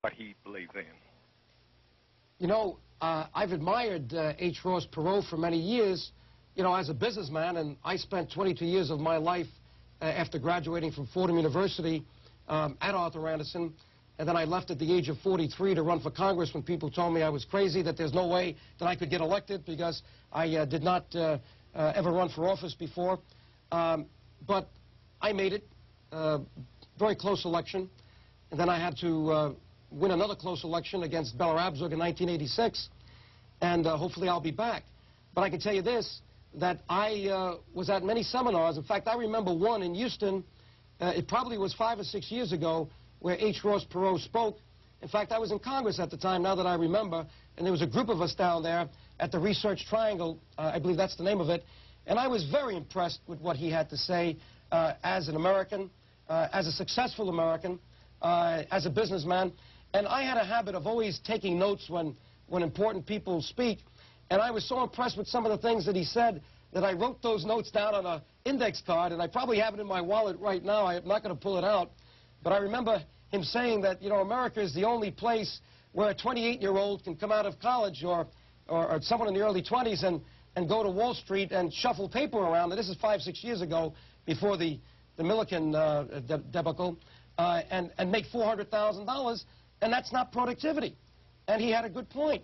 what he believes in. You know, I've admired H. Ross Perot for many years, you know, as a businessman, and I spent 22 years of my life after graduating from Fordham University at Arthur Anderson, and then I left at the age of 43 to run for Congress when people told me I was crazy, that there's no way that I could get elected because I did not ever run for office before. But I made it, very close election, and then I had to win another close election against Bella Abzug in 1986, and hopefully I'll be back. But I can tell you this, that I was at many seminars. In fact, I remember one in Houston, it probably was 5 or 6 years ago, where H. Ross Perot spoke. In fact, I was in Congress at the time, now that I remember, and there was a group of us down there at the Research Triangle, I believe that's the name of it, and I was very impressed with what he had to say as an American, as a successful American, as a businessman. And I had a habit of always taking notes when important people speak, and I was so impressed with some of the things that he said that I wrote those notes down on an index card, and I probably have it in my wallet right now. I'm not going to pull it out. But I remember him saying that, you know, America is the only place where a 28-year-old can come out of college or someone in the early 20s and go to Wall Street and shuffle paper around. And this is 5, 6 years ago, before the Milliken debacle, and make $400,000, and that's not productivity. And he had a good point.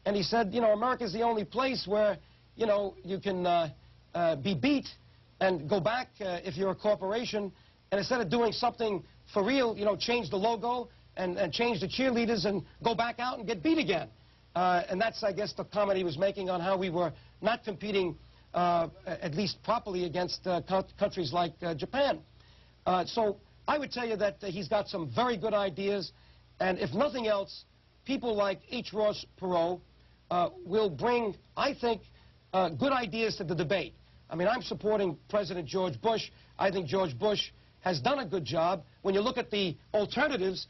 And he said, you know, America is the only place where, you know, you can be beat and go back if you're a corporation, and instead of doing something for real, you know, change the logo and change the cheerleaders and go back out and get beat again. And that's, I guess, the comment he was making on how we were not competing, at least properly, against countries like Japan. So I would tell you that he's got some very good ideas, and if nothing else, people like H. Ross Perot will bring, I think, good ideas to the debate. I mean, I'm supporting President George Bush. I think George Bush has done a good job. When you look at the alternatives,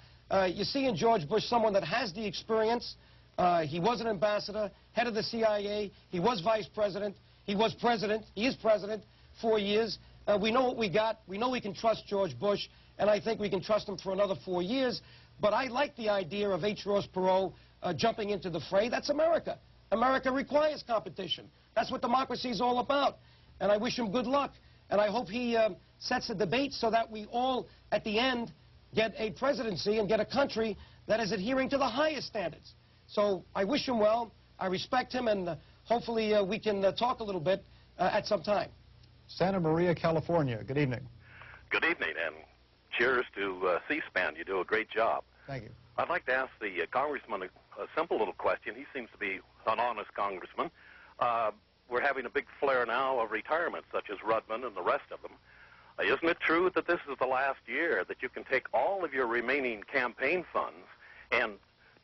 you see in George Bush someone that has the experience. He was an ambassador, head of the CIA. He was vice president. He was president. He is president 4 years. We know what we got. We know we can trust George Bush, and I think we can trust him for another 4 years. But I like the idea of H. Ross Perot jumping into the fray. That's America. America requires competition. That's what democracy is all about. And I wish him good luck. And I hope he sets a debate so that we all, at the end, get a presidency and get a country that is adhering to the highest standards. So I wish him well. I respect him, and hopefully we can talk a little bit at some time. Santa Maria, California. Good evening. Good evening, and cheers to C-SPAN. You do a great job. Thank you. I'd like to ask the congressman a simple little question. He seems to be an honest congressman. We're having a big flare now of retirement, such as Rudman and the rest of them. Isn't it true that this is the last year that you can take all of your remaining campaign funds and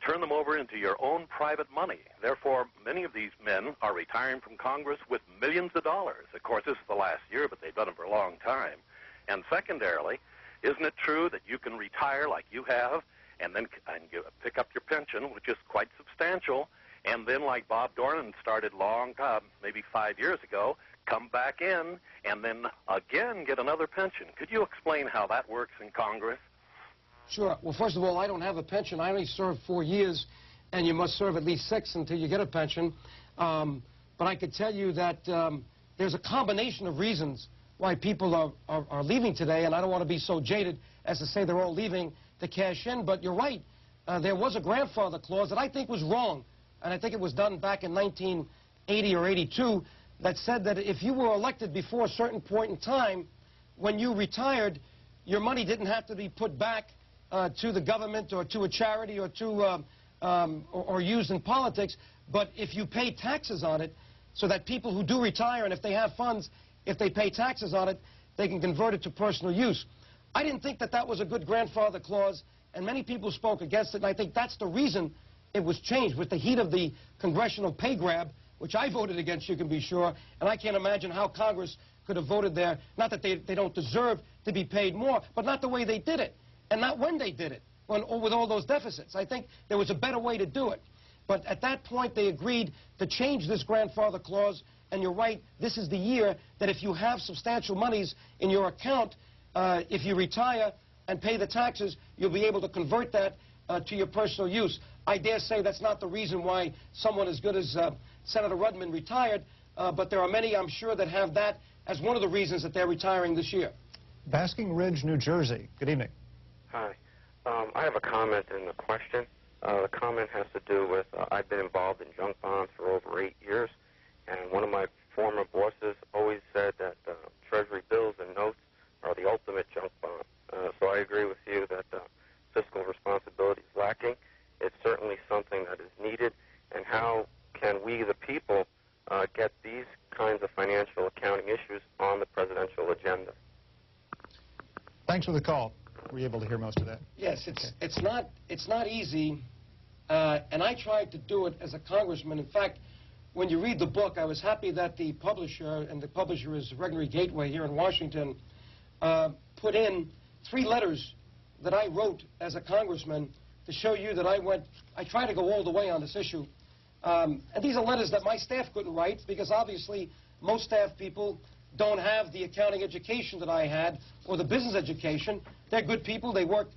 turn them over into your own private money? Therefore, many of these men are retiring from Congress with millions of dollars. Of course, this is the last year, but they've done it for a long time. And secondarily, isn't it true that you can retire like you have and then pick up your pension, which is quite substantial, and then, like Bob Dornan started maybe 5 years ago, come back in and then again get another pension? Could you explain how that works in Congress? Sure. Well, first of all, I don't have a pension. I only served 4 years, and you must serve at least 6 until you get a pension. But I could tell you that there's a combination of reasons why people are leaving today, and I don't want to be so jaded as to say they're all leaving to cash in, but you're right. There was a grandfather clause that I think was wrong, and I think it was done back in 1980 or 82, that said that if you were elected before a certain point in time, when you retired, your money didn't have to be put back to the government or to a charity or to or used in politics, but if you pay taxes on it, so that people who do retire, and if they have funds, if they pay taxes on it, they can convert it to personal use. I didn't think that that was a good grandfather clause, and many people spoke against it, and I think that's the reason it was changed, with the heat of the congressional pay grab, which I voted against, you can be sure, and I can't imagine how Congress could have voted there. Not that they don't deserve to be paid more, but not the way they did it, and not when they did it, with all those deficits. I think there was a better way to do it. But at that point, they agreed to change this grandfather clause, and you're right, this is the year that if you have substantial monies in your account, if you retire and pay the taxes, you'll be able to convert that to your personal use. I dare say that's not the reason why someone as good as Senator Rudman retired, but there are many, I'm sure, that have that as one of the reasons that they're retiring this year. Basking Ridge, New Jersey. Good evening. Hi. I have a comment and a question. The comment has to do with I've been involved in junk bonds for over 8 years, and one of my former bosses always said that Treasury bills and notes are the ultimate junk bond. So I agree with you that fiscal responsibility is lacking. It's certainly something that is needed. And how can we, the people, get these kinds of financial accounting issues on the presidential agenda? Thanks for the call. Were you able to hear most of that? Yes, it's not easy, and I tried to do it as a congressman. In fact, when you read the book, I was happy that the publisher, and the publisher is Regnery Gateway here in Washington, put in 3 letters that I wrote as a congressman to show you that I try to go all the way on this issue. And these are letters that my staff couldn't write because obviously most staff people don't have the accounting education that I had or the business education. They're good people. They work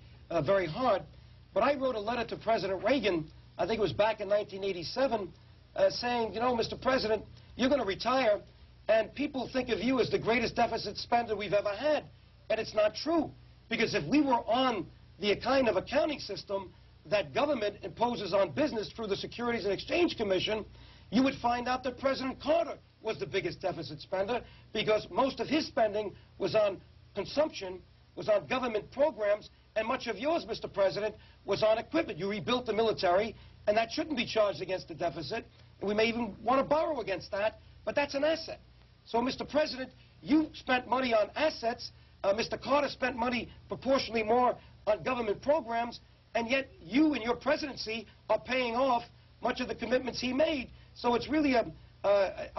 very hard. But I wrote a letter to President Reagan, I think it was back in 1987, saying, you know, Mr. President, you're going to retire, and people think of you as the greatest deficit spender we've ever had. And it's not true. Because if we were on the kind of accounting system that government imposes on business through the Securities and Exchange Commission, you would find out that President Carter was the biggest deficit spender because most of his spending was on consumption, was on government programs, and much of yours, Mr. President, was on equipment. You rebuilt the military, and that shouldn't be charged against the deficit. And we may even want to borrow against that, but that's an asset. So, Mr. President, you spent money on assets. Mr. Carter spent money proportionally more on government programs, and yet you in your presidency are paying off much of the commitments he made. So it's really a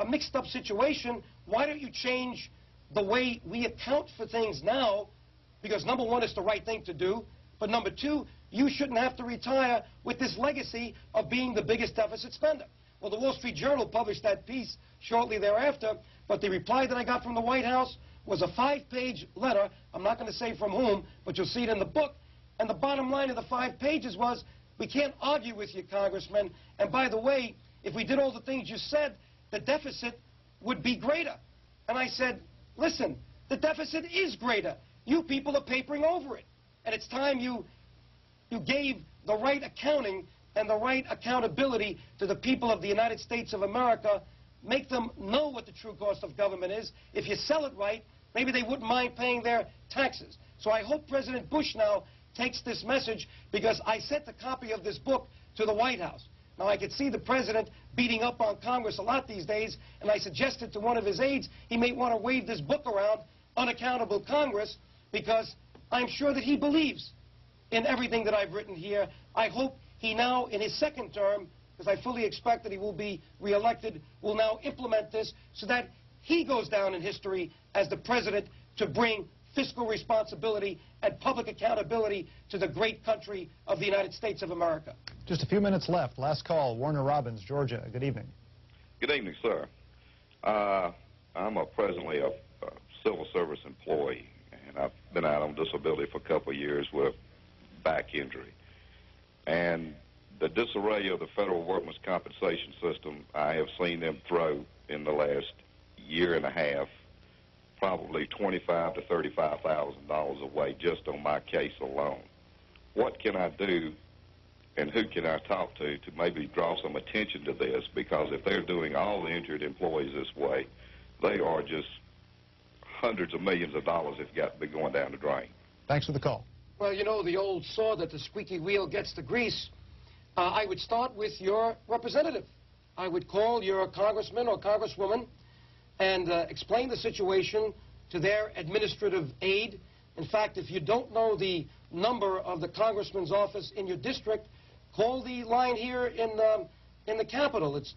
mixed-up situation. Why don't you change the way we account for things now? Because number one, it's the right thing to do. But number two, you shouldn't have to retire with this legacy of being the biggest deficit spender. Well, the Wall Street Journal published that piece shortly thereafter, but the reply that I got from the White House was a 5-page letter. I'm not going to say from whom, but you'll see it in the book. And the bottom line of the 5 pages was, we can't argue with you, Congressman. And by the way, if we did all the things you said, the deficit would be greater. And I said, listen, the deficit is greater. You people are papering over it. And it's time you gave the right accounting and the right accountability to the people of the United States of America. Make them know what the true cost of government is. If you sell it right, maybe they wouldn't mind paying their taxes. So I hope President Bush now takes this message, because I sent a copy of this book to the White House. Now, I could see the president beating up on Congress a lot these days, and I suggested to one of his aides he may want to wave this book around, Unaccountable Congress, because I'm sure that he believes in everything that I've written here. I hope he now, in his second term, because I fully expect that he will be reelected, will now implement this so that he goes down in history as the president to bring fiscal responsibility and public accountability to the great country of the United States of America. Just a few minutes left. Last call, Warner Robins, Georgia. Good evening. Good evening, sir. I'm presently a civil service employee, and I've been out on disability for a couple of years with back injury. And the disarray of the federal workmen's compensation system, I have seen them throw in the last year and a half probably $25,000 to $35,000 away just on my case alone. What can I do, and who can I talk to maybe draw some attention to this? Because if they're doing all the injured employees this way, they are just hundreds of millions of dollars if got to be going down the drain. Thanks for the call. Well, you know the old saw that the squeaky wheel gets the grease. I would start with your representative. I would call your congressman or congresswoman and explain the situation to their administrative aide. In fact, if you don't know the number of the congressman's office in your district, call the line here in the Capitol. It's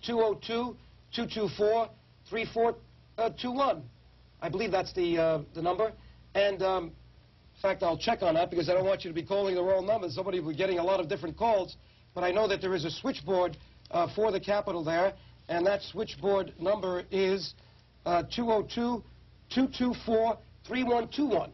202-224-3421. I believe that's the number. And in fact, I'll check on that because I don't want you to be calling the wrong number. Somebody will be getting a lot of different calls. But I know that there is a switchboard for the Capitol there, and that switchboard number is 202-224-3121.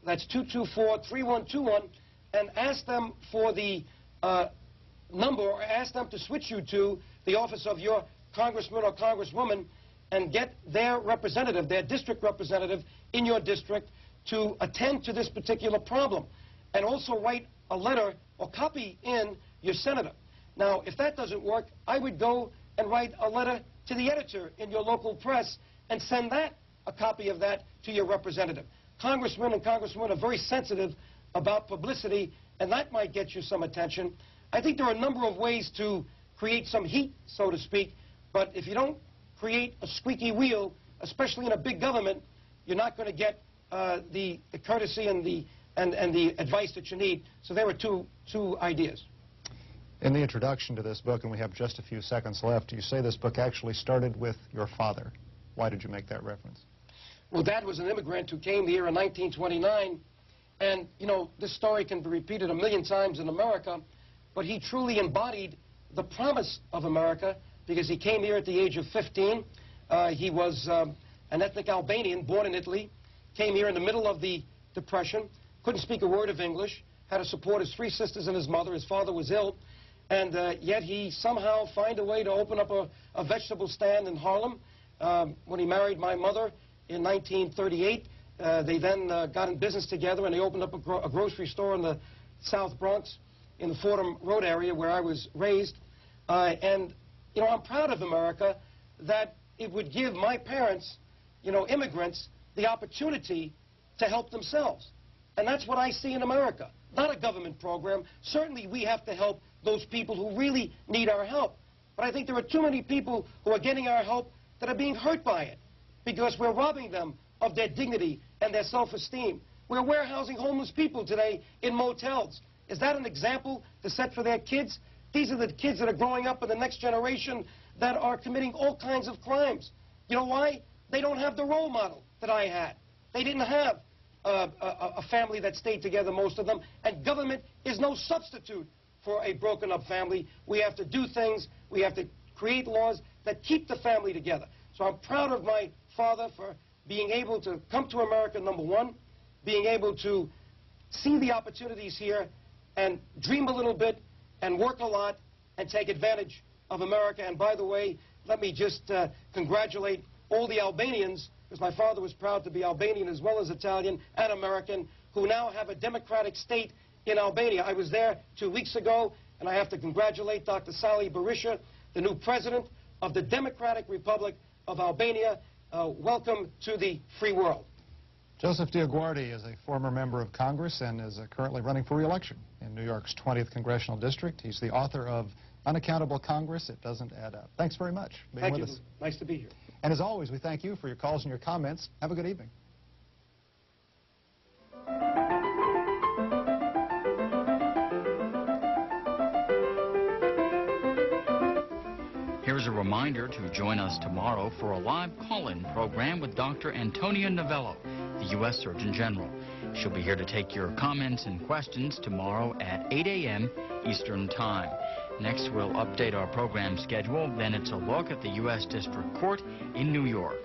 That's 224-3121, and ask them for the number or ask them to switch you to the office of your congressman or congresswoman and get their representative, their district representative in your district to attend to this particular problem. And also write a letter or copy in your senator. Now, if that doesn't work, I would go and write a letter to the editor in your local press and send that, a copy of that, to your representative. Congressmen and congresswomen are very sensitive about publicity, and that might get you some attention. I think there are a number of ways to create some heat, so to speak, but if you don't create a squeaky wheel, especially in a big government, you're not going to get the courtesy and the advice that you need. So there are two ideas. In the introduction to this book, and we have just a few seconds left, you say this book actually started with your father. Why did you make that reference? Well, Dad was an immigrant who came here in 1929, and, you know, this story can be repeated a million times in America, but he truly embodied the promise of America because he came here at the age of 15. He was an ethnic Albanian, born in Italy, came here in the middle of the Depression, couldn't speak a word of English, had to support his 3 sisters and his mother. His father was ill, and yet he somehow found a way to open up a vegetable stand in Harlem. When he married my mother in 1938, they then got in business together, and they opened up a grocery store in the South Bronx, in the Fordham Road area where I was raised. And, you know, I'm proud of America that it would give my parents, you know, immigrants, the opportunity to help themselves. And that's what I see in America. Not a government program. Certainly we have to help those people who really need our help. But I think there are too many people who are getting our help that are being hurt by it because we're robbing them of their dignity and their self-esteem. We're warehousing homeless people today in motels. Is that an example to set for their kids? These are the kids that are growing up in the next generation that are committing all kinds of crimes. You know why? They don't have the role model that I had. They didn't have a family that stayed together, most of them, and government is no substitute for a broken-up family. We have to do things. We have to create laws that keep the family together. So I'm proud of my father for being able to come to America, number one, being able to see the opportunities here and dream a little bit and work a lot and take advantage of America. And by the way, let me just congratulate all the Albanians, because my father was proud to be Albanian as well as Italian and American, who now have a democratic state in Albania. I was there 2 weeks ago, and I have to congratulate Dr. Sali Berisha, the new president of the Democratic Republic of Albania. Welcome to the free world. Joseph DioGuardi is a former member of Congress and is currently running for re-election in New York's 20th Congressional District. He's the author of Unaccountable Congress, It Doesn't Add Up. Thanks very much for being with us. Nice to be here. And as always, we thank you for your calls and your comments. Have a good evening. Here's a reminder to join us tomorrow for a live call-in program with Dr. Antonia Novello, the U.S. Surgeon General. She'll be here to take your comments and questions tomorrow at 8 a.m. Eastern Time. Next, we'll update our program schedule. Then it's a look at the U.S. District Court in New York.